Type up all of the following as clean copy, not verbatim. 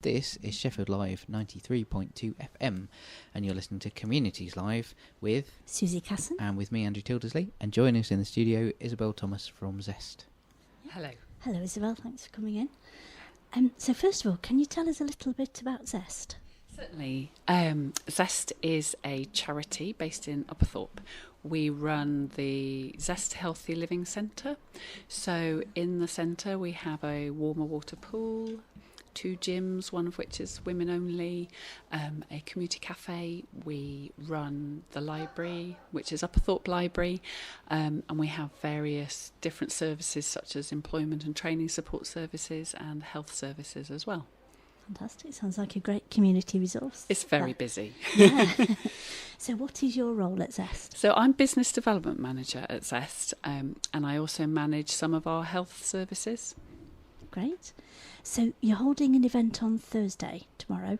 This is Sheffield Live 93.2 FM, and you're listening to Communities Live with Susie Casson and with me, Andrew Tildersley. And joining us in the studio, Isobel Thomas from Zest. Hello. Hello, Isobel. Thanks for coming in. So first of all, can you tell us a little bit about Zest? Certainly. Zest is a charity based in Upperthorpe. We run the Zest Healthy Living Centre. So in the centre we have a warmer water pool, 2 gyms, one of which is women only, a community cafe. We run the library, which is Upperthorpe Library, and we have various different services such as employment and training support services and health services as well. Fantastic. Sounds like a great community resource. It's very busy. Yeah. So what is your role at Zest? So I'm Business Development Manager at Zest, and I also manage some of our health services. Great. So you're holding an event on Thursday, tomorrow.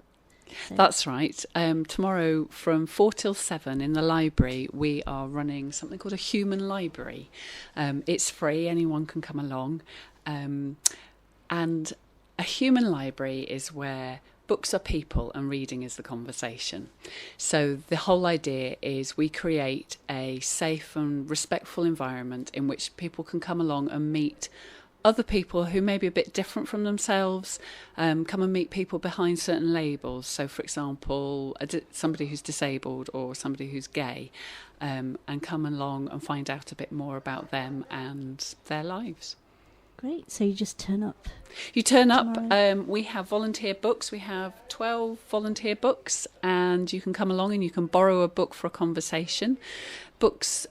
So That's right. Tomorrow from 4 till 7 in the library, we are running something called a human library. It's free, anyone can come along. And a human library is where books are people and reading is the conversation. So the whole idea is we create a safe and respectful environment in which people can come along and meet other people who may be a bit different from themselves, come and meet people behind certain labels. So, for example, somebody who's disabled or somebody who's gay, and come along and find out a bit more about them and their lives. Great. So you just turn up? You turn tomorrow? up. We have volunteer books. We have 12 volunteer books, and you can come along and you can borrow a book for a conversation. Books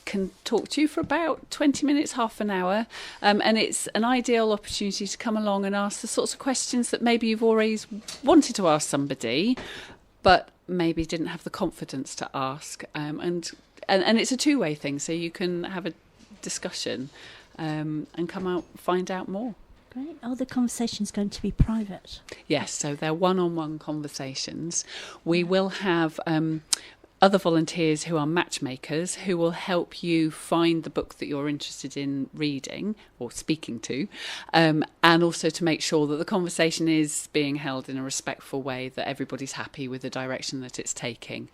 can talk to you for about 20 minutes, half an hour, and it's an ideal opportunity to come along and ask the sorts of questions that maybe you've always wanted to ask somebody but maybe didn't have the confidence to ask, and it's a two-way thing, so you can have a discussion and come out, find out more. Great. Are the conversations going to be private? Yes, so they're one-on-one conversations. We will have other volunteers who are matchmakers who will help you find the book that you're interested in reading or speaking to, and also to make sure that the conversation is being held in a respectful way, that everybody's happy with the direction that it's taking.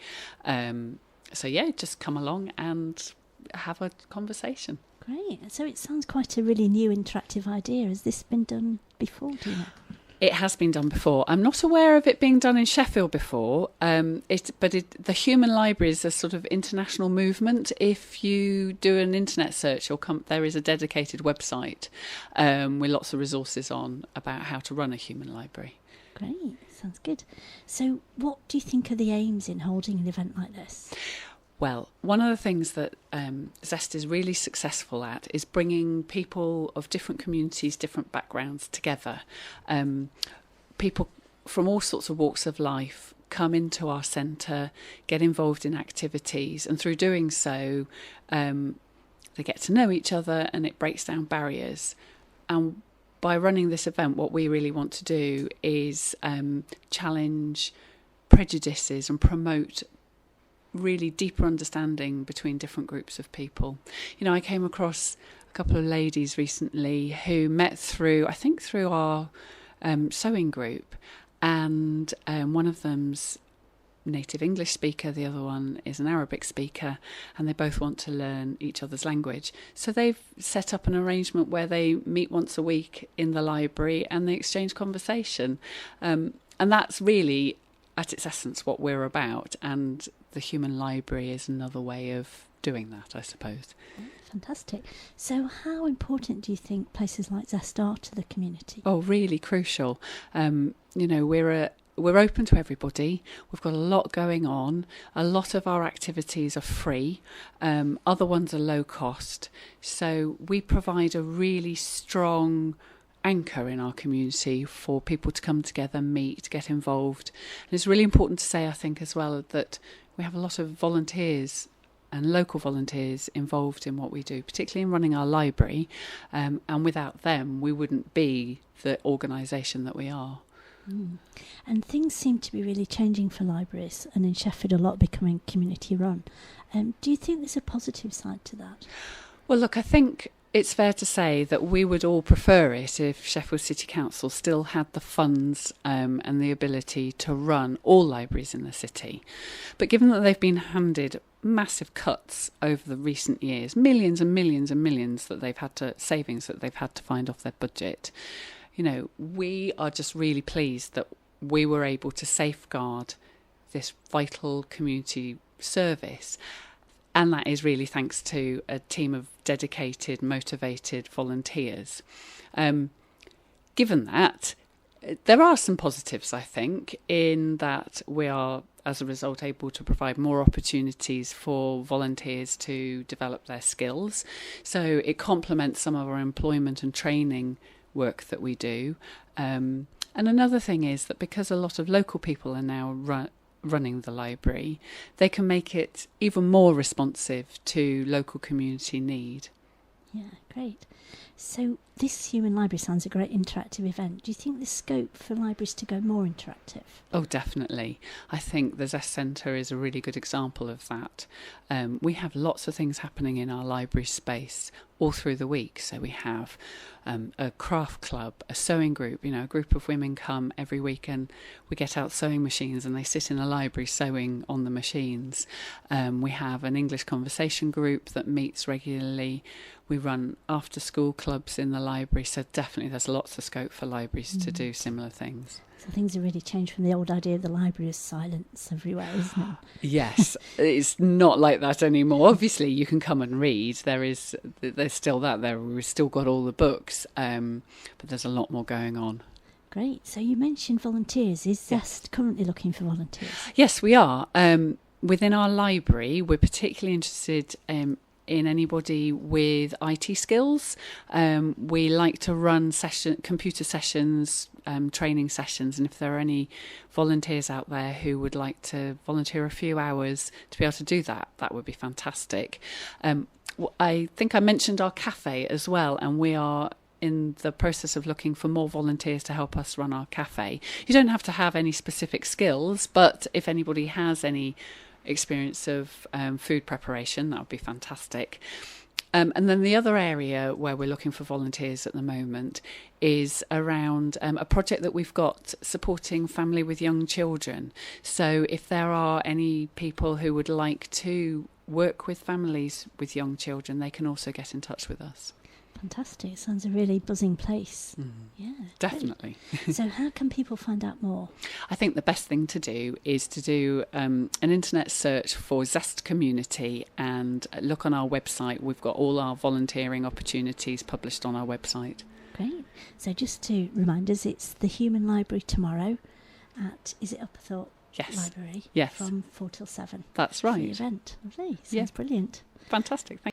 So yeah, just come along and have a conversation. Great. So it sounds quite a really new interactive idea. Has this been done before, do you know? It has been done before. I'm not aware of it being done in Sheffield before, the human library is a sort of international movement. If you do an internet search, there is a dedicated website with lots of resources on about how to run a human library. Great, sounds good. So what do you think are the aims in holding an event like this? Well, one of the things that Zest is really successful at is bringing people of different communities, different backgrounds together. People from all sorts of walks of life come into our centre, get involved in activities, and through doing so, they get to know each other and it breaks down barriers. And by running this event, what we really want to do is challenge prejudices and promote really deeper understanding between different groups of people. You know, I came across a couple of ladies recently who met through our sewing group, and one of them's native English speaker, the other one is an Arabic speaker, and they both want to learn each other's language. So they've set up an arrangement where they meet once a week in the library and they exchange conversation. And that's really, at its essence, what we're about, and the human library is another way of doing that, I suppose. Fantastic. So how important do you think places like Zest are to the community? Oh, really crucial. We're open to everybody. We've got a lot going on. A lot of our activities are free. Other ones are low cost. So we provide a really strong anchor in our community for people to come together, meet, get involved. And it's really important to say, I think, as well, that we have a lot of volunteers and local volunteers involved in what we do, particularly in running our library. And without them, we wouldn't be the organisation that we are. Mm. And things seem to be really changing for libraries, and in Sheffield a lot becoming community run. Do you think there's a positive side to that? Well, look, I think it's fair to say that we would all prefer it if Sheffield City Council still had the funds and the ability to run all libraries in the city. But given that they've been handed massive cuts over the recent years, millions and millions and millions that they've had to, savings that they've had to find off their budget, you know, we are just really pleased that we were able to safeguard this vital community service. And that is really thanks to a team of dedicated, motivated volunteers. Given that, there are some positives, I think, in that we are, as a result, able to provide more opportunities for volunteers to develop their skills. So it complements some of our employment and training work that we do. And another thing is that because a lot of local people are now running the library, they can make it even more responsive to local community need. Yeah, great. So this Human Library sounds a great interactive event. Do you think there's scope for libraries to go more interactive? Oh, definitely. I think the Zest Centre is a really good example of that. We have lots of things happening in our library space all through the week. So we have a craft club, a sewing group, you know, a group of women come every week and we get out sewing machines and they sit in a library sewing on the machines. We have an English conversation group that meets regularly. We run after school clubs in the library, so definitely there's lots of scope for libraries to do similar things. So things have really changed from the old idea of the library as silence everywhere, isn't it? Yes, it's not like that anymore. Obviously, you can come and read. There's still that there. We've still got all the books, but there's a lot more going on. Great. So you mentioned volunteers. Is Zest currently looking for volunteers? Yes, we are. Within our library, we're particularly interested in anybody with IT skills. We like to run computer sessions, training sessions, and if there are any volunteers out there who would like to volunteer a few hours to be able to do that, that would be fantastic. I think I mentioned our cafe as well, and we are in the process of looking for more volunteers to help us run our cafe. You don't have to have any specific skills, but if anybody has any experience of food preparation, that would be fantastic. And then the other area where we're looking for volunteers at the moment is around a project that we've got supporting family with young children. So if there are any people who would like to work with families with young children, they can also get in touch with us. Fantastic. Sounds a really buzzing place. Yeah, definitely. So how can people find out more? I think the best thing to do is to do an internet search for Zest Community and look on our website. We've got all our volunteering opportunities published on our website. Great. So just to remind us, it's the Human Library tomorrow at, is it Upperthorpe Library? Yes. From 4 till 7. That's right. The event. Lovely. Sounds brilliant. Fantastic. Thank you.